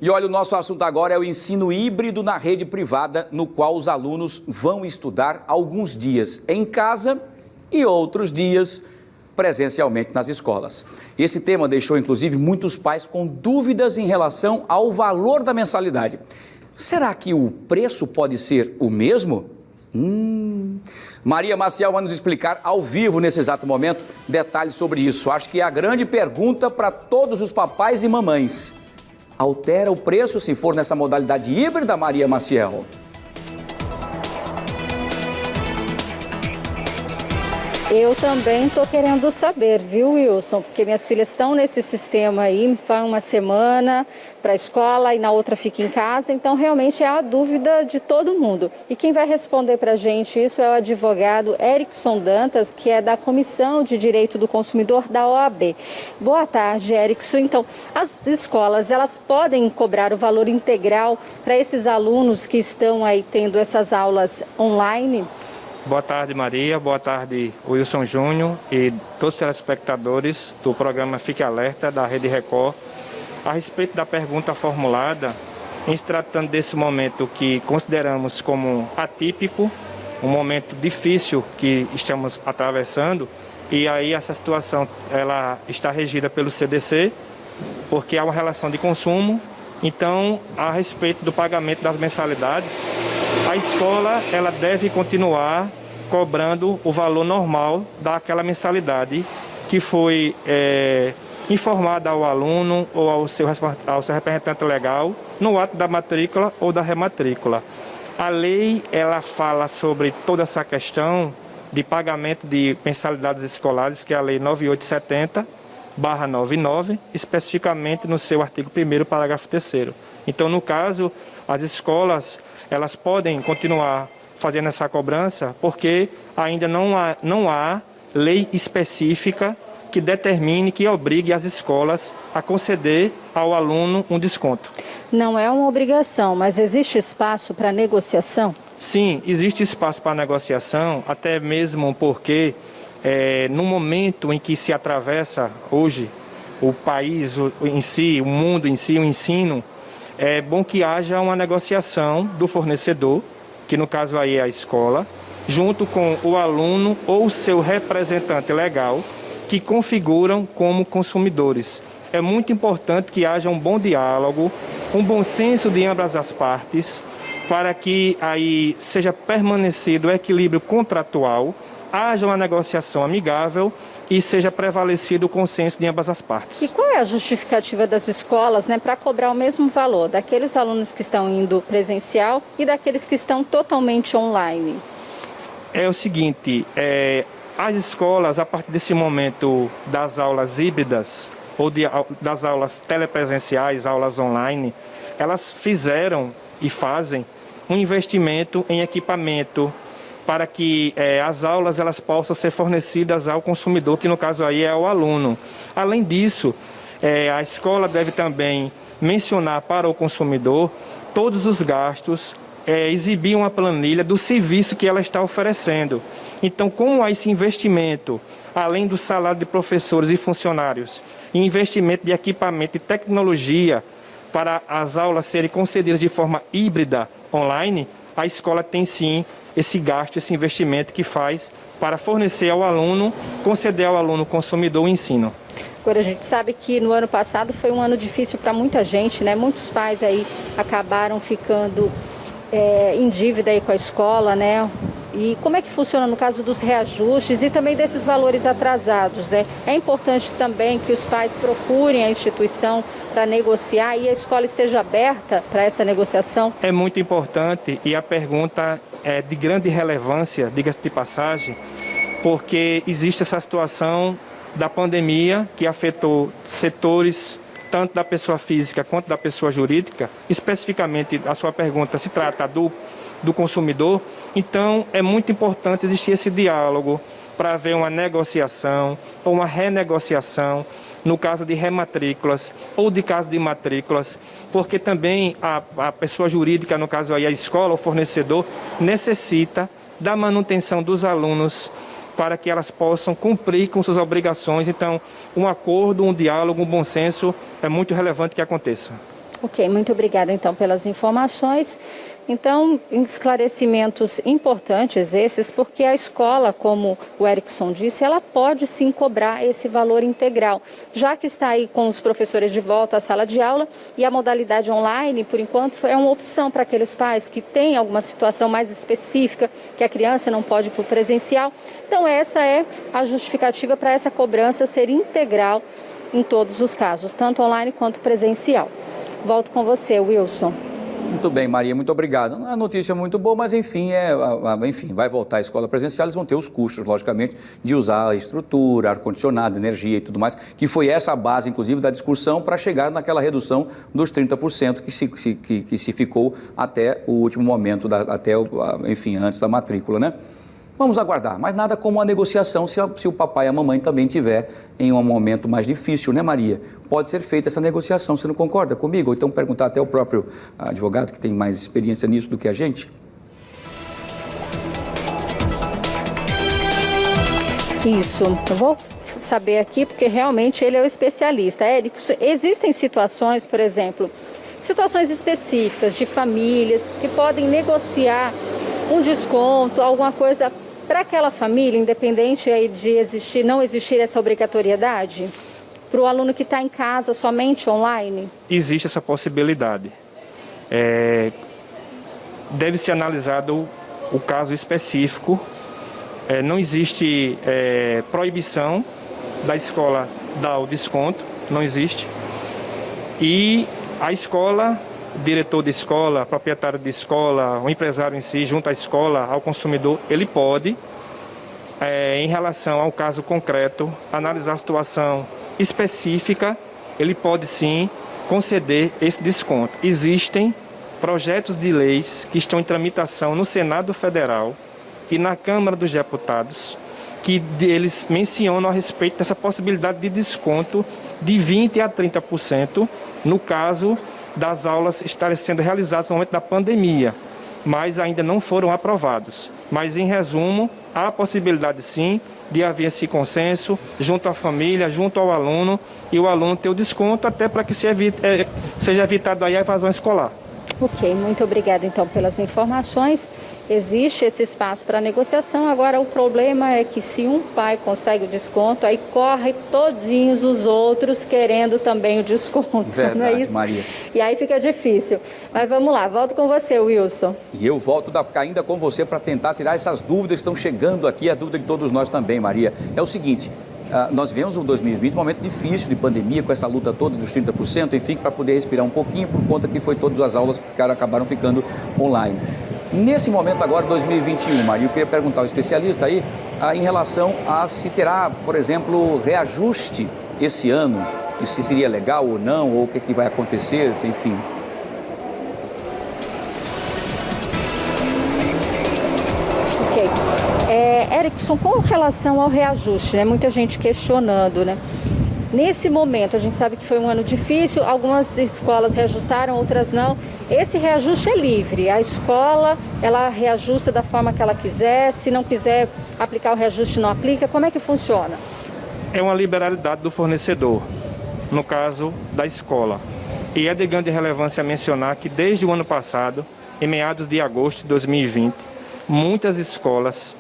E olha, o nosso assunto agora é o ensino híbrido na rede privada, no qual os alunos vão estudar alguns dias em casa e outros dias presencialmente nas escolas. Esse tema deixou, inclusive, muitos pais com dúvidas em relação ao valor da mensalidade. Será que o preço pode ser o mesmo? Maria Maciel vai nos explicar ao vivo, nesse exato momento, detalhes sobre isso. Acho que é a grande pergunta para todos os papais e mamães. Altera o preço se for nessa modalidade híbrida, Maria Maciel? Eu também estou querendo saber, viu, Wilson? Porque minhas filhas estão nesse sistema aí, vai uma semana para a escola e na outra fica em casa, então realmente é a dúvida de todo mundo. E quem vai responder para a gente isso é o advogado Erickson Dantas, que é da Comissão de Direito do Consumidor da OAB. Boa tarde, Erickson. Então, as escolas, elas podem cobrar o valor integral para esses alunos que estão aí tendo essas aulas online? Boa tarde, Maria. Boa tarde, Wilson Júnior e todos os telespectadores do programa Fique Alerta da Rede Record. A respeito da pergunta formulada, em se tratando desse momento que consideramos como atípico, um momento difícil que estamos atravessando, e aí essa situação ela está regida pelo CDC, porque há uma relação de consumo. Então, a respeito do pagamento das mensalidades, a escola ela deve continuar cobrando o valor normal daquela mensalidade que foi informada ao aluno ou ao seu representante legal no ato da matrícula ou da rematrícula. A lei ela fala sobre toda essa questão de pagamento de mensalidades escolares, que é a Lei 9870/99, especificamente no seu artigo 1º, parágrafo 3º. Então, no caso, as escolas elas podem continuar fazendo essa cobrança porque ainda não há lei específica que determine, que obrigue as escolas a conceder ao aluno um desconto. Não é uma obrigação, mas existe espaço para negociação? Sim, existe espaço para negociação, até mesmo porque no momento em que se atravessa hoje o país em si, o mundo em si, o ensino, é bom que haja uma negociação do fornecedor, que no caso aí é a escola, junto com o aluno ou seu representante legal, que configuram como consumidores. É muito importante que haja um bom diálogo, um bom senso de ambas as partes, para que aí seja permanecido o equilíbrio contratual, haja uma negociação amigável e seja prevalecido o consenso de ambas as partes. E qual é a justificativa das escolas, para cobrar o mesmo valor daqueles alunos que estão indo presencial e daqueles que estão totalmente online? É o seguinte, as escolas, a partir desse momento das aulas híbridas ou das aulas telepresenciais, aulas online, elas fizeram e fazem um investimento em equipamento, para que as aulas elas possam ser fornecidas ao consumidor, que no caso aí é o aluno. Além disso, a escola deve também mencionar para o consumidor todos os gastos, exibir uma planilha do serviço que ela está oferecendo. Então, como há esse investimento, além do salário de professores e funcionários, investimento de equipamento e tecnologia para as aulas serem concedidas de forma híbrida online, a escola tem sim esse gasto, esse investimento que faz para fornecer ao aluno, conceder ao aluno consumidor o ensino. Agora, a gente sabe que no ano passado foi um ano difícil para muita gente, Muitos pais aí acabaram ficando em dívida aí com a escola, E como é que funciona no caso dos reajustes e também desses valores atrasados, É importante também que os pais procurem a instituição para negociar e a escola esteja aberta para essa negociação? É muito importante e a pergunta é de grande relevância, diga-se de passagem, porque existe essa situação da pandemia que afetou setores tanto da pessoa física quanto da pessoa jurídica. Especificamente, a sua pergunta se trata do consumidor. Então, é muito importante existir esse diálogo para haver uma negociação ou uma renegociação no caso de rematrículas ou de caso de matrículas, porque também a pessoa jurídica, no caso aí a escola, o fornecedor, necessita da manutenção dos alunos para que elas possam cumprir com suas obrigações. Então, um acordo, um diálogo, um bom senso é muito relevante que aconteça. Ok, muito obrigada então pelas informações. Então, esclarecimentos importantes esses, porque a escola, como o Erickson disse, ela pode sim cobrar esse valor integral, já que está aí com os professores de volta à sala de aula e a modalidade online, por enquanto, é uma opção para aqueles pais que têm alguma situação mais específica, que a criança não pode ir para o presencial. Então, essa é a justificativa para essa cobrança ser integral em todos os casos, tanto online quanto presencial. Volto com você, Wilson. Muito bem, Maria, muito obrigado. A notícia é muito boa, mas enfim, vai voltar à escola presencial, eles vão ter os custos, logicamente, de usar a estrutura, ar-condicionado, energia e tudo mais, que foi essa a base, inclusive, da discussão para chegar naquela redução dos 30% que se ficou até o último momento, antes da matrícula, né? Vamos aguardar, mas nada como uma negociação se o papai e a mamãe também tiver em um momento mais difícil, né, Maria? Pode ser feita essa negociação, você não concorda comigo? Ou então perguntar até o próprio advogado que tem mais experiência nisso do que a gente? Isso, eu vou saber aqui porque realmente ele é o especialista. Érico, existem situações, por exemplo, situações específicas de famílias que podem negociar um desconto, alguma coisa para aquela família, independente aí de não existir essa obrigatoriedade? Para o aluno que está em casa somente online? Existe essa possibilidade. Deve ser analisado o caso específico. Não existe proibição da escola dar o desconto, não existe. E a escola, diretor de escola, proprietário de escola, o empresário em si, junto à escola, ao consumidor, ele pode, em relação ao caso concreto, analisar a situação específica, ele pode sim conceder esse desconto. Existem projetos de leis que estão em tramitação no Senado Federal e na Câmara dos Deputados, que eles mencionam a respeito dessa possibilidade de desconto de 20% a 30%, no caso das aulas estarem sendo realizadas no momento da pandemia, mas ainda não foram aprovados. Mas, em resumo, há a possibilidade, sim, de haver esse consenso junto à família, junto ao aluno, e o aluno ter o desconto até para que seja evitado aí a evasão escolar. Ok, muito obrigada então pelas informações. Existe esse espaço para negociação, agora o problema é que se um pai consegue o desconto, aí corre todinhos os outros querendo também o desconto. Verdade, não é isso? Maria. E aí fica difícil. Mas vamos lá, volto com você, Wilson. E eu volto ainda com você para tentar tirar essas dúvidas que estão chegando aqui, a dúvida de todos nós também, Maria. É o seguinte, nós vivemos um 2020, um momento difícil de pandemia, com essa luta toda dos 30%, enfim, para poder respirar um pouquinho, por conta que todas as aulas acabaram ficando online. Nesse momento agora, 2021, Maria, eu queria perguntar ao especialista aí, em relação a se terá, por exemplo, reajuste esse ano, se seria legal ou não, ou o que vai acontecer, enfim. Ok. Erickson, com relação ao reajuste, né? Muita gente questionando, né? Nesse momento, a gente sabe que foi um ano difícil, algumas escolas reajustaram, outras não. Esse reajuste é livre, a escola, ela reajusta da forma que ela quiser, se não quiser aplicar o reajuste, não aplica. Como é que funciona? É uma liberalidade do fornecedor, no caso da escola. E é de grande relevância mencionar que desde o ano passado, em meados de agosto de 2020, muitas escolas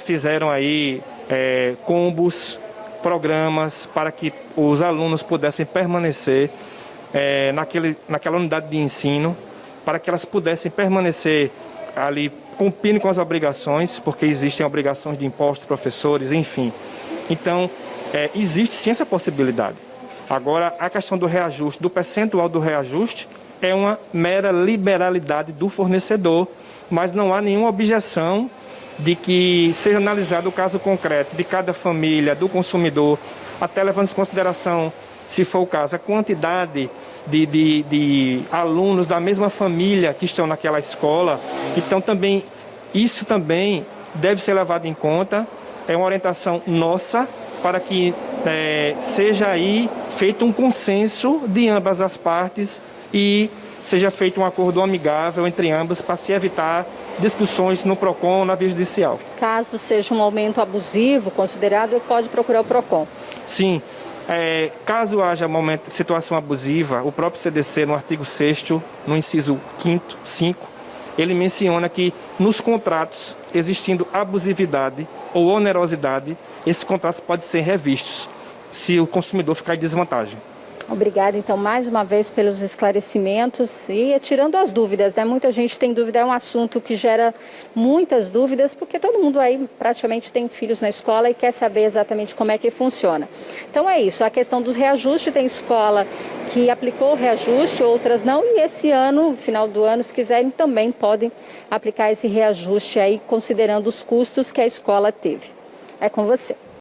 fizeram aí combos, programas para que os alunos pudessem permanecer naquela unidade de ensino, para que elas pudessem permanecer ali cumprindo com as obrigações, porque existem obrigações de impostos, professores, enfim. Então, existe sim essa possibilidade. Agora, a questão do reajuste, do percentual do reajuste, é uma mera liberalidade do fornecedor, mas não há nenhuma objeção de que seja analisado o caso concreto de cada família, do consumidor, até levando em consideração, se for o caso, a quantidade de alunos da mesma família que estão naquela escola. Então, isso também deve ser levado em conta. É uma orientação nossa para que seja aí feito um consenso de ambas as partes e seja feito um acordo amigável entre ambas para se evitar discussões no PROCON ou na via judicial. Caso seja um aumento abusivo considerado, pode procurar o PROCON. Sim, Caso haja situação abusiva, o próprio CDC, no artigo 6º, no inciso 5, ele menciona que nos contratos, existindo abusividade ou onerosidade, esses contratos podem ser revistos, se o consumidor ficar em desvantagem. Obrigada, então, mais uma vez pelos esclarecimentos e tirando as dúvidas, né? Muita gente tem dúvida, é um assunto que gera muitas dúvidas, porque todo mundo aí praticamente tem filhos na escola e quer saber exatamente como é que funciona. Então é isso, a questão do reajuste, tem escola que aplicou o reajuste, outras não, e esse ano, no final do ano, se quiserem, também podem aplicar esse reajuste aí, considerando os custos que a escola teve. É com você.